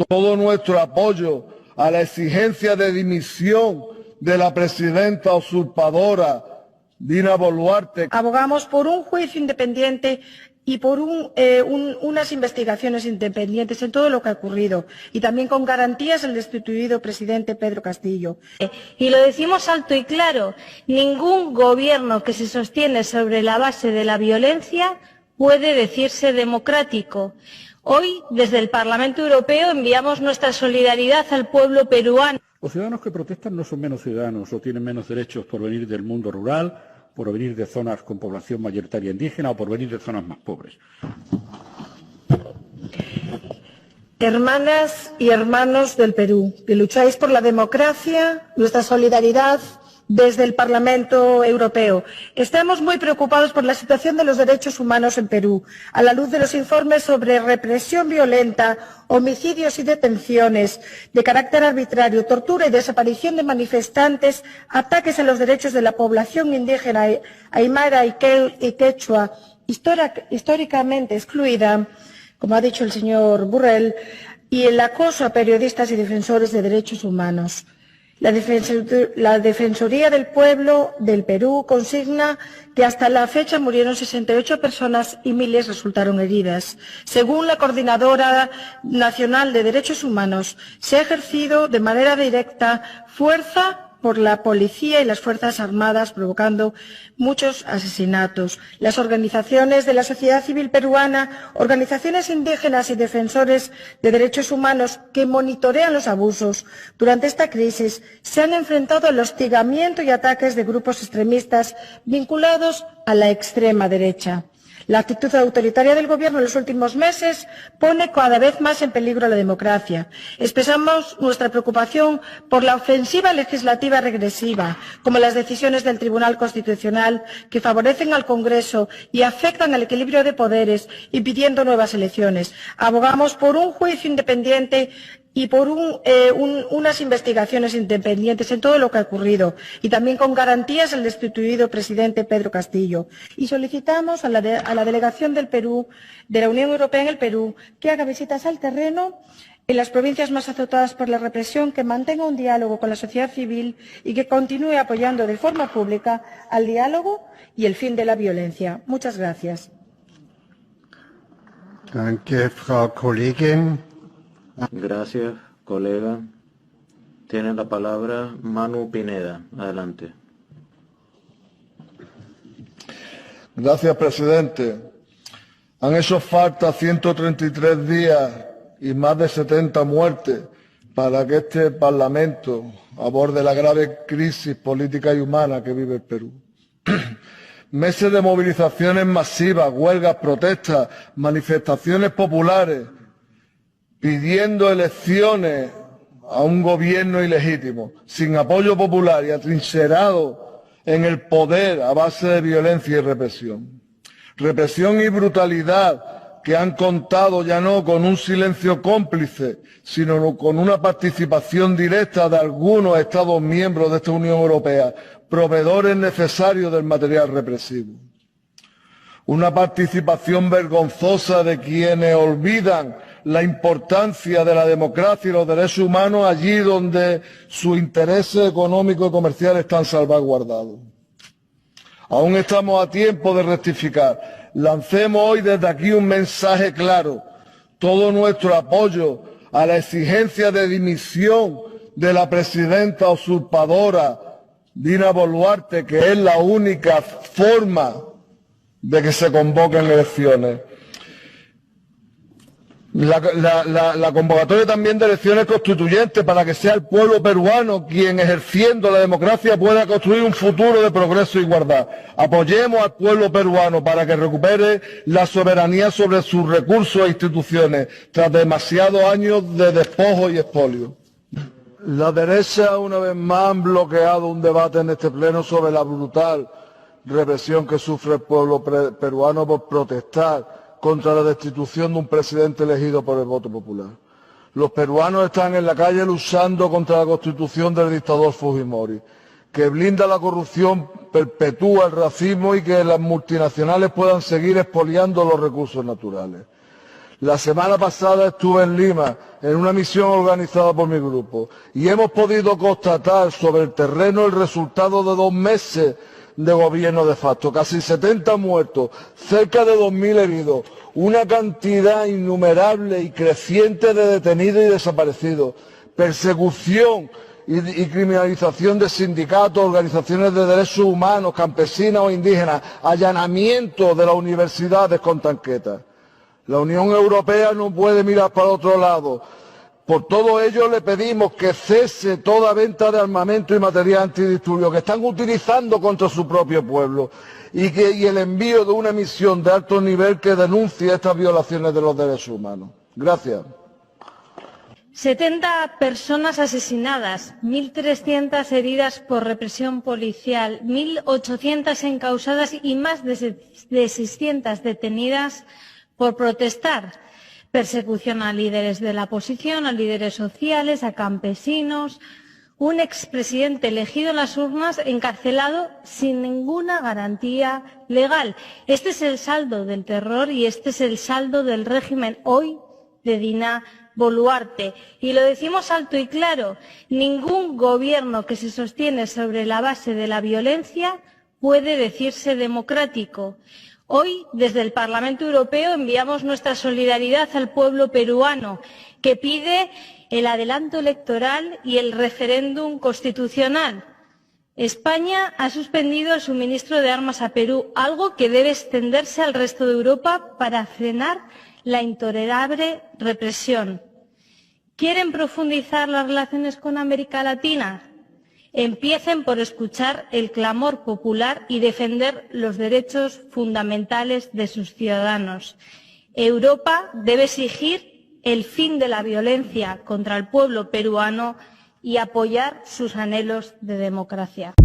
todo nuestro apoyo a la exigencia de dimisión de la presidenta usurpadora Dina Boluarte. Abogamos por un juicio independiente y por unas investigaciones independientes en todo lo que ha ocurrido y también con garantías al destituido presidente Pedro Castillo. Y lo decimos alto y claro, ningún gobierno que se sostiene sobre la base de la violencia puede decirse democrático. Hoy, desde el Parlamento Europeo, enviamos nuestra solidaridad al pueblo peruano. Los ciudadanos que protestan no son menos ciudadanos o tienen menos derechos por venir del mundo rural, por venir de zonas con población mayoritaria indígena o por venir de zonas más pobres. Hermanas y hermanos del Perú, que lucháis por la democracia, nuestra solidaridad desde el Parlamento Europeo. Estamos muy preocupados por la situación de los derechos humanos en Perú, a la luz de los informes sobre represión violenta, homicidios y detenciones de carácter arbitrario, tortura y desaparición de manifestantes, ataques a los derechos de la población indígena aymara y quechua, históricamente excluida, como ha dicho el señor Borrell, y el acoso a periodistas y defensores de derechos humanos. La Defensoría del Pueblo del Perú consigna que hasta la fecha murieron 68 personas y miles resultaron heridas. Según la Coordinadora Nacional de Derechos Humanos, se ha ejercido de manera directa fuerza por la policía y las Fuerzas Armadas, provocando muchos asesinatos. Las organizaciones de la sociedad civil peruana, organizaciones indígenas y defensores de derechos humanos que monitorean los abusos durante esta crisis se han enfrentado al hostigamiento y ataques de grupos extremistas vinculados a la extrema derecha. La actitud autoritaria del Gobierno en los últimos meses pone cada vez más en peligro la democracia. Expresamos nuestra preocupación por la ofensiva legislativa regresiva, como las decisiones del Tribunal Constitucional que favorecen al Congreso y afectan al equilibrio de poderes, impidiendo nuevas elecciones. Abogamos por un juicio independiente y por unas investigaciones independientes en todo lo que ha ocurrido y también con garantías al destituido presidente Pedro Castillo. Y solicitamos a la delegación del Perú, de la Unión Europea en el Perú, que haga visitas al terreno en las provincias más azotadas por la represión, que mantenga un diálogo con la sociedad civil y que continúe apoyando de forma pública al diálogo y el fin de la violencia. Muchas gracias. Danke, Frau Kollegin. Gracias, colega. Tiene la palabra Manu Pineda. Adelante. Gracias, presidente. Han hecho falta 133 días y más de 70 muertes para que este Parlamento aborde la grave crisis política y humana que vive el Perú. Meses de movilizaciones masivas, huelgas, protestas, manifestaciones populares, pidiendo elecciones a un gobierno ilegítimo, sin apoyo popular y atrincherado en el poder a base de violencia y represión. Represión y brutalidad que han contado ya no con un silencio cómplice, sino con una participación directa de algunos Estados miembros de esta Unión Europea, proveedores necesarios del material represivo. Una participación vergonzosa de quienes olvidan la importancia de la democracia y los derechos humanos allí donde sus intereses económicos y comerciales están salvaguardados. Aún estamos a tiempo de rectificar. Lancemos hoy desde aquí un mensaje claro. Todo nuestro apoyo a la exigencia de dimisión de la presidenta usurpadora Dina Boluarte, que es la única forma de que se convoquen elecciones. La convocatoria también de elecciones constituyentes para que sea el pueblo peruano quien, ejerciendo la democracia, pueda construir un futuro de progreso e igualdad. Apoyemos al pueblo peruano para que recupere la soberanía sobre sus recursos e instituciones tras demasiados años de despojo y expolio. La derecha, una vez más, han bloqueado un debate en este pleno sobre la brutal represión que sufre el pueblo peruano por protestar contra la destitución de un presidente elegido por el voto popular. Los peruanos están en la calle luchando contra la constitución del dictador Fujimori, que blinda la corrupción, perpetúa el racismo y que las multinacionales puedan seguir expoliando los recursos naturales. La semana pasada estuve en Lima, en una misión organizada por mi grupo, y hemos podido constatar sobre el terreno el resultado de 2 meses de gobierno de facto. Casi 70 muertos, cerca de 2.000 heridos, una cantidad innumerable y creciente de detenidos y desaparecidos, persecución y criminalización de sindicatos, organizaciones de derechos humanos, campesinas o indígenas, allanamiento de las universidades con tanquetas. La Unión Europea no puede mirar para otro lado. Por todo ello le pedimos que cese toda venta de armamento y material antidisturbios que están utilizando contra su propio pueblo y el envío de una misión de alto nivel que denuncie estas violaciones de los derechos humanos. Gracias. 70 personas asesinadas, 1.300 heridas por represión policial, 1.800 encausadas y más de 600 detenidas por protestar. Persecución a líderes de la oposición, a líderes sociales, a campesinos. Un expresidente elegido en las urnas encarcelado sin ninguna garantía legal. Este es el saldo del terror y este es el saldo del régimen hoy de Dina Boluarte. Y lo decimos alto y claro, ningún gobierno que se sostiene sobre la base de la violencia puede decirse democrático. Hoy, desde el Parlamento Europeo, enviamos nuestra solidaridad al pueblo peruano, que pide el adelanto electoral y el referéndum constitucional. España ha suspendido el suministro de armas a Perú, algo que debe extenderse al resto de Europa para frenar la intolerable represión. ¿Quieren profundizar las relaciones con América Latina? Empiecen por escuchar el clamor popular y defender los derechos fundamentales de sus ciudadanos. Europa debe exigir el fin de la violencia contra el pueblo peruano y apoyar sus anhelos de democracia.